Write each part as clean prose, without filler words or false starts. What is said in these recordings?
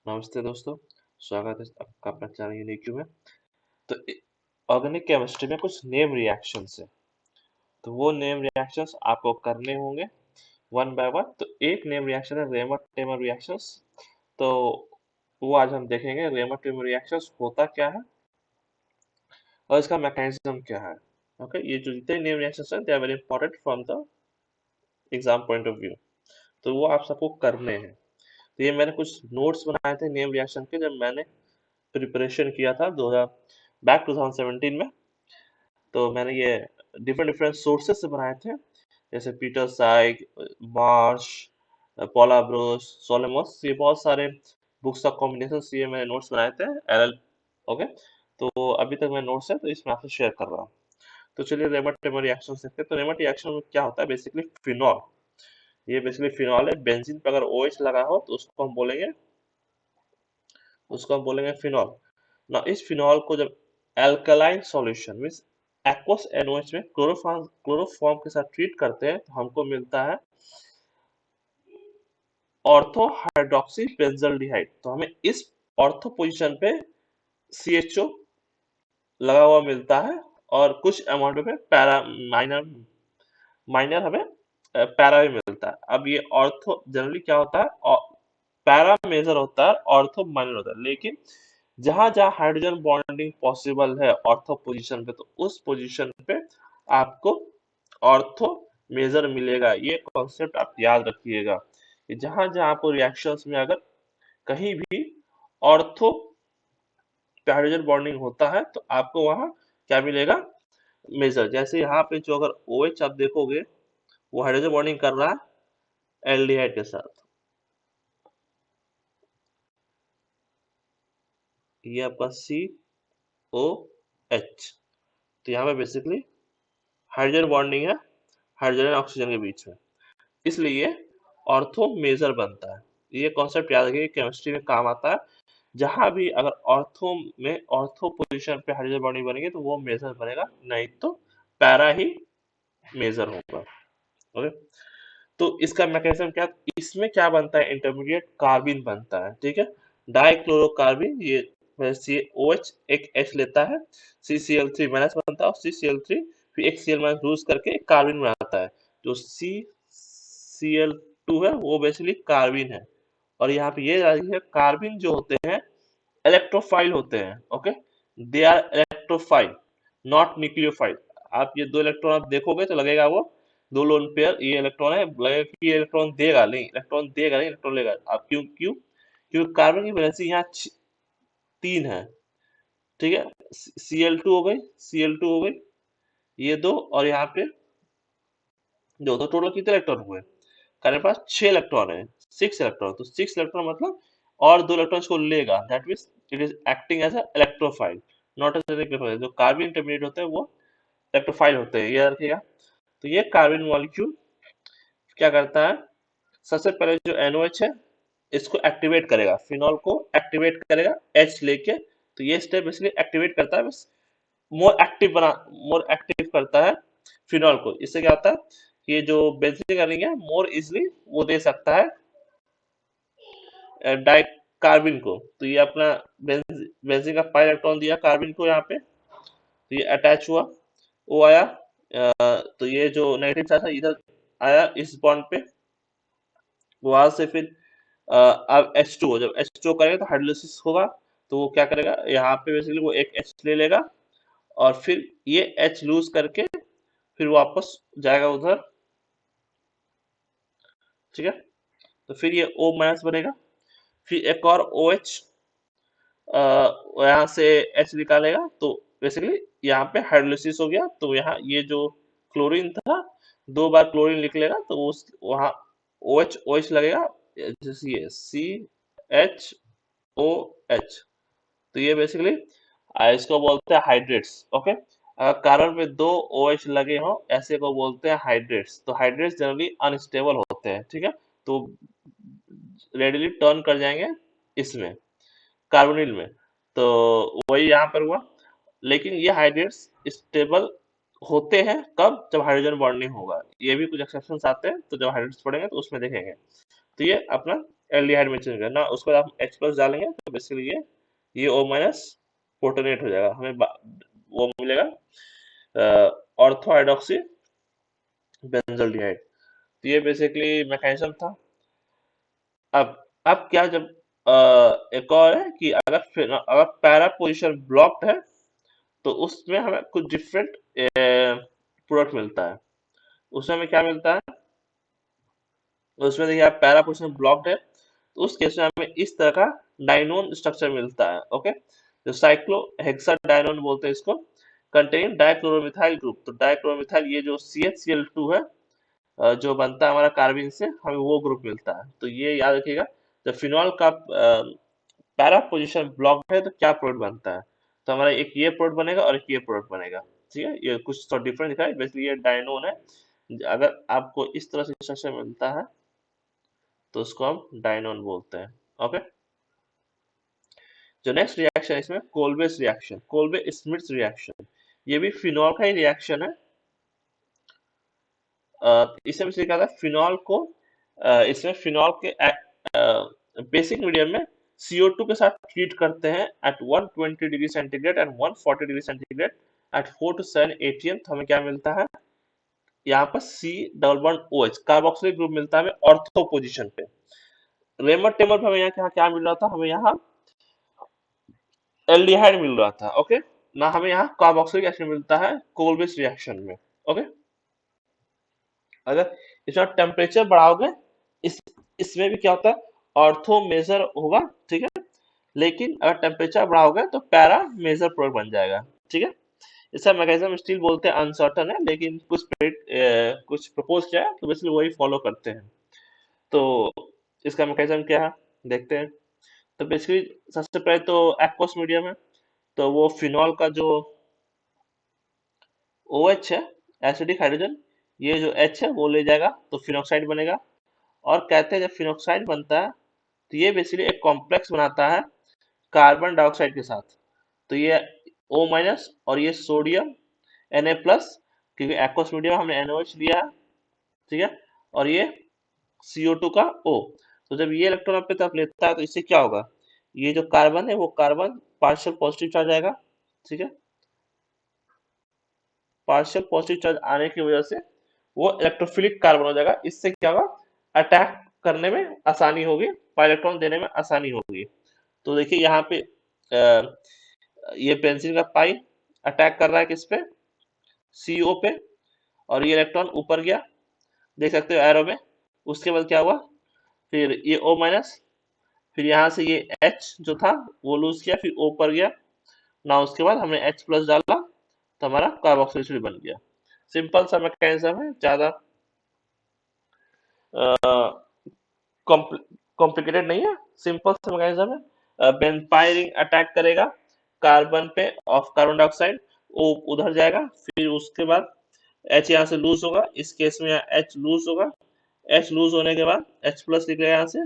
नमस्ते दोस्तों, स्वागत है आपका अपना चैनल यूनिक्यू में। तो ऑर्गेनिक केमिस्ट्री में कुछ नेम रिएक्शंस है, तो वो नेम रिएक्शंस आपको करने होंगे वन बाय वन। तो एक नेम रिएक्शन है रेमर-टेमर रिएक्शंस। तो वो आज हम देखेंगे रेमर-टेमर रिएक्शंस होता क्या है और इसका मैकेनिज्म क्या है। ओके, ये जो जितने नेम रिएक्शंस हैं they are very important from the exam point of view, तो वो आप सबको करने हैं। तो ये मैंने कुछ नोट्स बनाए थे नेम रिएक्शन के जब मैंने प्रिपरेशन किया था 2017 में। तो मैंने ये डिफरेंट डिफरेंट सोर्सेस से बनाए थे, जैसे पीटर साइग, मार्श, पॉला ब्रूस, सोलेमस, ये बहुत सारे बुक्स का कॉम्बिनेशन से ये मैंने नोट्स बनाए थे एल। ओके, तो अभी तक मेरे नोट्स है तो इसमें आपसे शेयर कर रहा हूँ। तो चलिए रेमर टेमर रिएक्शन देखते हैं। तो रेमर रिएक्शन में क्या होता है, बेसिकली फिनॉल। ये बेसिकली फिनॉल है। बेंजीन पे अगर OH लगा हो तो उसको हम बोलेंगे फिनॉल। ना इस फिनॉल को जब alkaline solution means aqueous NOH में क्लोरोफॉर्म के साथ ट्रीट करते हैं तो हमको मिलता है ऑर्थो हाइड्रोक्सी बेंजल्डिहाइड। तो हमें इस ऑर्थो पोजीशन पे CHO लगा हुआ मिलता है और कुछ अमाउंट में पैरा माइनर माइनर हमें पैरा भी मिलता है। अब ये ऑर्थो जनरली क्या होता है, पैरा मेजर होता है, ऑर्थो माइनर होता है। लेकिन जहां जहां हाइड्रोजन बॉन्डिंग पॉसिबल है ऑर्थो पोजीशन पे, तो उस पोजीशन पे आपको ऑर्थो मेजर मिलेगा। ये कॉन्सेप्ट आप याद रखिएगा कि जहां जहां आपको रिएक्शंस में अगर कहीं भी ऑर्थो पे हाइड्रोजन बॉन्डिंग होता है तो आपको वहां क्या मिलेगा, मेजर। जैसे यहाँ पे जो अगर OH आप देखोगे वो हाइड्रोजन बॉन्डिंग कर रहा है एल्डिहाइड के साथ, ये आपका COH। तो यहाँ पे बेसिकली हाइड्रोजन बॉन्डिंग है हाइड्रोजन और ऑक्सीजन के बीच में, इसलिए ऑर्थो मेजर बनता है। ये कॉन्सेप्ट याद रखिए, केमिस्ट्री में काम आता है। जहां भी अगर ऑर्थो पोजीशन पे हाइड्रोजन बॉन्डिंग बनेगी तो वो मेजर बनेगा, नहीं तो पैरा ही मेजर होगा। ओके, तो इसका मैकेनिज्म क्या, इसमें क्या बनता है, इंटरमीडिएट कार्बिन बनता है। ठीक है, डाइक्लोरोकार्बिन, ये COH एक H लेता है, CCl3 माइनस बनता है और CCl3 फिर एक Cl माइनस लूज करके एक कार्बिन बनाता है। जो CCl2 है वो बेसिकली कार्बिन है। और यहाँ पे ये है कार्बिन जो होते हैं इलेक्ट्रोफाइल होते हैं। Okay, they are electrophile not nucleophile. आप ये दो इलेक्ट्रॉन आप देखोगे तो लगेगा वो दो लोन पेयर ये इलेक्ट्रॉन है, लगेगा कि ये इलेक्ट्रॉन देगा नहीं, इलेक्ट्रॉन देगा नहीं, इलेक्ट्रॉन लेगा। आप क्यों क्यों क्योंकि कार्बन की वैलेंसी यहाँ 3 है। ठीक है, Cl2 हो गई, Cl2 हो गई, ये दो, और यहाँ पे दो, तो टोटल कितने इलेक्ट्रॉन हुए, हमारे पास 6 इलेक्ट्रॉन है, 6 इलेक्ट्रॉन। तो 6 इलेक्ट्रॉन मतलब और दो इलेक्ट्रॉन को लेगा, that means it is acting as a electrophile not as electrophile. जो कार्बन इंटरमीडिएट होते हैं वो इलेक्ट्रोफाइल होते हैं, ये रखिएगा। तो ये कार्बन मॉलिक्यूल क्या करता है, सबसे पहले जो NOH है इसको एक्टिवेट करेगा, फिनॉल को एक्टिवेट करेगा H लेके। तो ये स्टेप इसलिए एक्टिवेट करता है, बस मोर एक्टिव करता है फिनॉल को। इससे क्या होता है कि ये जो बेंजीन का रिंग है मोर इजिली वो दे सकता है डाई कार्बिन को। तो ये अपना बेंजीन का पाई इलेक्ट्रॉन दिया कार्बिन को यहाँ पे, तो ये अटैच हुआ, वो आया, तो ये जो नेगेटिव चार्ज है इधर आया इस बॉन्ड पे, वहां से फिर अब H2O, जब H2O करेगा तो हाइड्रोलिसिस होगा। तो वो क्या करेगा, यहाँ पे बेसिकली वो एक H ले लेगा और फिर ये H लूज करके फिर वापस जाएगा उधर। ठीक है, तो फिर ये O माइनस बनेगा, फिर एक और OH यहाँ से H निकालेगा, तो बेसिकली यहाँ पे हाइड्रोलिसिस हो गया। तो यहाँ ये जो क्लोरीन था दो बार क्लोरीन लिख लेगा, तो उस वहाँ OH OH लगेगा, जैसे ये CHOH। तो ये बेसिकली इसको बोलते हैं हाइड्रेट्स। ओके, कार्बन पे दो OH लगे हो ऐसे को बोलते हैं हाइड्रेट्स। तो हाइड्रेट्स जनरली अनस्टेबल होते हैं। ठीक है, तो रेडिली टर्न कर जाएंगे इसमें कार्बोनिल में। तो वही यहाँ पर हुआ। लेकिन ये हाइड्रेट्स स्टेबल होते हैं कब, जब हाइड्रोजन बॉन्डिंग होगा। ये भी कुछ एक्सेप्शंस आते हैं, तो जब हाइड्रेट्स पढ़ेंगे तो उसमें देखेंगे। तो ये अपना एल्डिहाइड में चेंज करना, उसके बाद आप H प्लस डालेंगे तो बेसिकली ये O माइनस प्रोटोनेट हो जाएगा, हमें वो मिलेगा ऑर्थो हाइड्रोक्सी बेंजोल्डिहाइड। तो ये बेसिकली मैकेनिज्म था। अब क्या, जब एक और है कि अगर पैरा पोजीशन ब्लॉक्ड है तो उसमें हमें कुछ डिफरेंट प्रोडक्ट मिलता है। उसमें हमें क्या मिलता है, उसमें देखिए आप पैरा पोजीशन ब्लॉक्ड है तो उस केस में हमें इस तरह का डाइनोन स्ट्रक्चर मिलता है। ओके, जो साइक्लो हेक्साडाइनोन बोलते हैं इसको, कंटेनिंग डाइक्लोरोमिथाइल ग्रुप। तो डाइक्लोरोमिथाइल ये जो CH Cl2 है, जो बनता है हमारा कार्बिन से, हमें वो ग्रुप मिलता है। तो ये याद रखिएगा, जब फिनॉल का पैरा पोजीशन ब्लॉक्ड है तो क्या प्रोडक्ट बनता है। तो हमारा एक ये प्रोडक्ट बनेगा और एक ये प्रोडक्ट बनेगा। ठीक है, ये कुछ तो डिफरेंट दिखा है, बेसिकली ये डायनोन है। अगर आपको इस तरह से स्ट्रक्चर मिलता है तो उसको हम डायनोन बोलते हैं। ओके, जो नेक्स्ट रिएक्शन है इसमें Kolbe's reaction, Kolbe Smith reaction. ये भी फिनॉल का ही रिएक्शन है। इसमें से क्या था, फिनॉल को इसमें फिनॉल के बेसिक मीडियम में CO2 के साथ ट्रीट करते हैं at 120 degree centigrade and 140 degree centigrade at 4 to 7 ATM। तो हमें क्या मिलता है, यहाँ पर C double bond OH carboxylic group मिलता है हमें ऑर्थो पोजीशन पे। रेमर टेमर पे हमें यहाँ क्या क्या मिल रहा था, हमें यहाँ एल्डिहाइड मिल रहा था। ओके, ना हमें यहाँ कार्बोक्सिलिक एसिड मिलता है कोलबेस रिएक्शन में। ओके, अगर इसका टेम्परेचर बढ़ाओगे, इस इसमें भी क्या होता है, ऑर्थो मेजर होगा। ठीक है, लेकिन अगर टेम्परेचर बढ़ाओगे तो पैरा मेजर प्रोडक्ट बन जाएगा। ठीक है, इसका मैकेनिज्म स्टिल बोलते हैं अनसर्टन है, लेकिन कुछ प्रपोज किया है तो बेसिकली वही फॉलो करते हैं। तो इसका मैकेनिज्म क्या है देखते हैं। तो बेसिकली सबसे पहले तो एक्वस मीडियम है, तो वो फिनॉल का जो OH है, एसिडिक हाइड्रोजन, ये जो H है वो ले जाएगा तो फिनॉक्साइड बनेगा। और कहते हैं जब फिनॉक्साइड बनता है तो ये बेसिकली एक कॉम्प्लेक्स बनाता है कार्बन डाइऑक्साइड के साथ। तो ये O माइनस और ये सोडियम Na+, क्योंकि एक्वस मीडियम हमने NOH लिया है। ठीक है, और ये CO2 का O। तो जब ये इलेक्ट्रॉन अपने तरफ लेता है तो इससे क्या होगा, ये जो कार्बन है वो कार्बन पार्शियल पॉजिटिव चार्ज आएगा। ठीक है, पार्शियल पॉजिटिव चार्ज आने की वजह से वो इलेक्ट्रोफिलिक कार्बन हो जाएगा। इससे क्या होगा, अटैक करने में आसानी होगी, इलेक्ट्रॉन देने में आसानी होगी। तो देखिए यहाँ पे ये पेंसिल का पाई अटैक कर रहा है किस पे, CO पे, और ये इलेक्ट्रॉन ऊपर गया, देख सकते हो एरो में। उसके बाद क्या हुआ, फिर ये O माइनस, फिर यहाँ से ये H जो था वो लूज किया, फिर O पर गया ना, उसके बाद हमने H प्लस डाला तो हमारा कार्बोक्सिल एसिड बन गया। सिंपल सा मैकेनिज्म है, ज्यादा कॉम्प्लिकेटेड नहीं है, सिंपल सा मैकेनिज्म है। बेंपायरिंग अटैक करेगा कार्बन पे ऑफ कार्बन डाइऑक्साइड, वो उधर जाएगा, फिर उसके बाद H यहाँ से लूज होगा, इस केस में यहाँ H लूज होगा। H लूज होने के बाद H प्लस निकलेगा यहाँ से,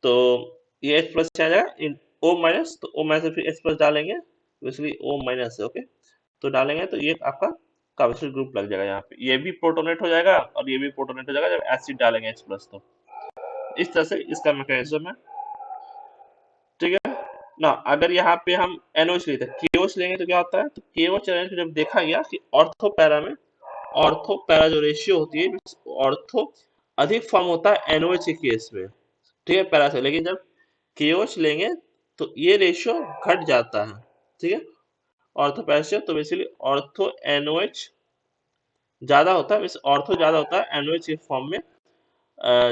तो ये H प्लस आ जाएगा इन O माइनस, तो O माइनस से फिर H प्लस डालेंगे, बेसिकली O माइनस है। ओके, तो डालेंगे तो ये आपका कार्बोक्सिल ग्रुप लग जाएगा यहाँ पे, ये भी प्रोटोनेट हो जाएगा और ये भी प्रोटोनेट हो जाएगा जब एसिड डालेंगे H प्लस। तो इस तरह से इसका मैकेनिज्म है। ठीक है ना, अगर यहाँ पे हम NOH लेते हैं, KOH लेंगे तो क्या होता है, तो KOH NOH जब देखा गया कि ऑर्थो पैरा में, ऑर्थो पैरा जो रेशियो होती है, ऑर्थो अधिक फॉर्म होता है NOH के केस में। ठीक है, पैरा से, लेकिन जब KOH लेंगे तो ये रेशियो घट जाता है। ठीक है, ऑर्थो पैरा से, तो बेसिकली ऑर्थो NOH ज्यादा होता है, ऑर्थो ज्यादा होता है NOH के फॉर्म में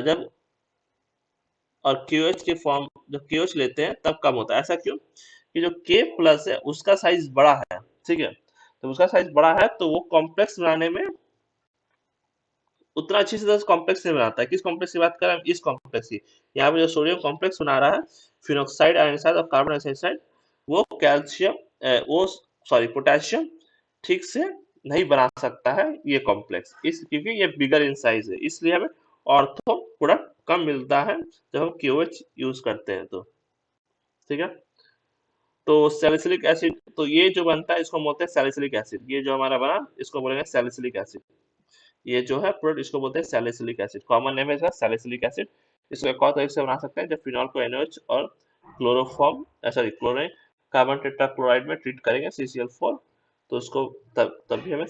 जब, और QH के फॉर्म जब QH लेते हैं तब कम होता है। ऐसा क्यों, कि जो K प्लस है उसका साइज बड़ा है। ठीक है, तो उसका साइज बड़ा है तो वो कॉम्प्लेक्स बनाने में उतना अच्छी से कॉम्प्लेक्स नहीं बनाता है। किस कॉम्प्लेक्स की बात कर रहे हैं, इस कॉम्प्लेक्स की। यहाँ पे जो सोडियम कॉम्प्लेक्स बना रहा है, फिनॉक्साइड आयनाइड और कार्बन डाइऑक्साइड, वो कैल्शियम वो सॉरी पोटेशियम ठीक से नहीं बना सकता है ये कॉम्प्लेक्स, इस क्योंकि ये बिगर इन साइज है, इसलिए हमें ऑर्थो प्रोडक्ट कम मिलता है जब हम QH यूज करते हैं तो। ठीक है, तो सैलिसिलिक एसिड, तो ये जो बनता है इसको बोलते हैं सैलिसिलिक एसिड, ये जो हमारा बना इसको बोलेंगे सैलिसिलिक एसिड। ये जो है प्रोडक्ट इसको बोलते हैं सैलिसिलिक एसिड, कॉमन नेम है इसका सैलिसिलिक एसिड। इसको एक और तरीके से बना सकते हैं, जब फिनॉल को NaOH और chloroform sorry chlorine carbon tetrachloride में ट्रीट करेंगे CCl4, तो उसको तब भी हमें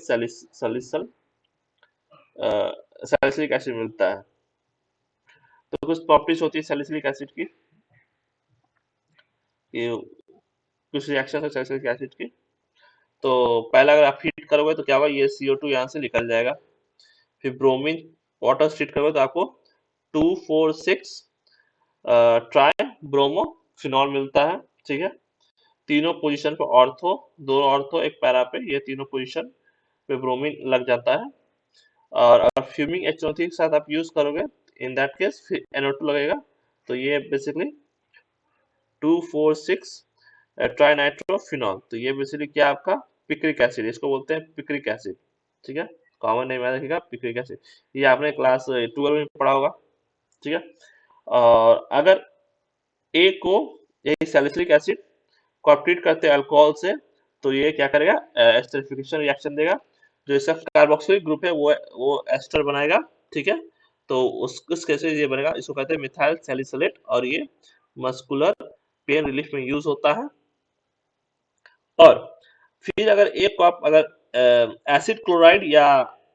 सैलिसिलिक एसिड मिलता है। तो कुछ प्रॉपर्टीज होती है सैलिसिलिक एसिड की, ये कुछ रिएक्शन है सैलिसिलिक एसिड की। तो पहला अगर आप हीट करोगे तो क्या होगा, ये CO2 यहाँ से निकल जाएगा। फिर ब्रोमीन वाटर से हीट करोगे तो आपको 2,4,6 ट्राई ब्रोमो फिनॉल मिलता है। ठीक है, तीनों पोजीशन पे ऑर्थो, दोनों ऑर्थो एक पैरा पे, ये तीनों पोजीशन पे ब्रोमीन लग जाता है। और अगर फ्यूमिंग HNO3 के साथ आप यूज करोगे, इन दैट केस फिर NO2 लगेगा। तो ये बेसिकली 2,4,6 ट्राई नाइट्रोफिनॉल। तो ये बेसिकली क्या आपका पिक्रिक एसिड, इसको बोलते हैं पिक्रिक एसिड। ठीक है, कॉमन नेम याद रखिएगा पिक्रिक एसिड। ये आपने क्लास 12 में पढ़ा होगा। ठीक है, और अगर ए को यही सैलिसिलिक एसिड को आप ट्रीट करते हैं अल्कोहल से, तो ये क्या करेगा, एस्टरिफिकेशन रिएक्शन देगा। जो इसका कार्बोक्सिलिक ग्रुप है वो एस्टर बनाएगा। ठीक है, तो उस केस में ये बनेगा, इसको कहते हैं मिथाइल सैलिसिलेट, और ये मस्कुलर पेन रिलीफ में यूज होता है। और फिर अगर एक को आप अगर एसिड क्लोराइड या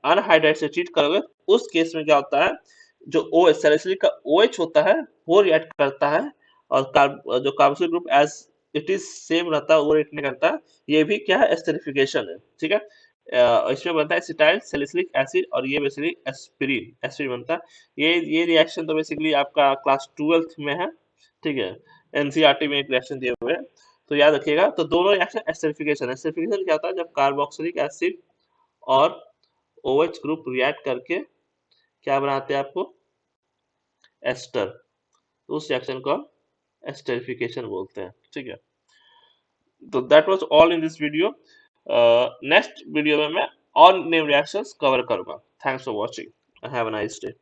अनहाइड्राइड से ट्रीट करोगे, उस केस में क्या होता है, जो ओ सैलिसिलिक का OH होता है वो रिएक्ट करता है, और जो carboxylic group as it is same रहता है वो रिएक्ट नहीं करता है। ये भी क्या है, एस्टरिफिकेशन है। ठीक है, इसमें बनता है एसिटाइल सैलिसिलिक एसिड, और ये बेसिकली एस्पिरिन एसिड बनता है। ये रिएक्शन तो बेसिकली आपका क्लास 12th में है। ठीक है, NCERT में एक रिएक्शन दिए हुए हैं, तो याद रखिएगा। तो दोनों रिएक्शन एस्टरिफिकेशन, एस्टरिफिकेशन क्या होता है, जब कार्बोक्सिलिक एसिड और OH ग्रुप रिएक्ट करके क्या बनाते हैं आपको, एस्टर। तो उस रिएक्शन को हम एस्टरिफिकेशन बोलते हैं। ठीक है, तो that was all in this video. Next video में मैं और नेम रिएक्शंस कवर करूंगा। Thanks for watching, have a nice day.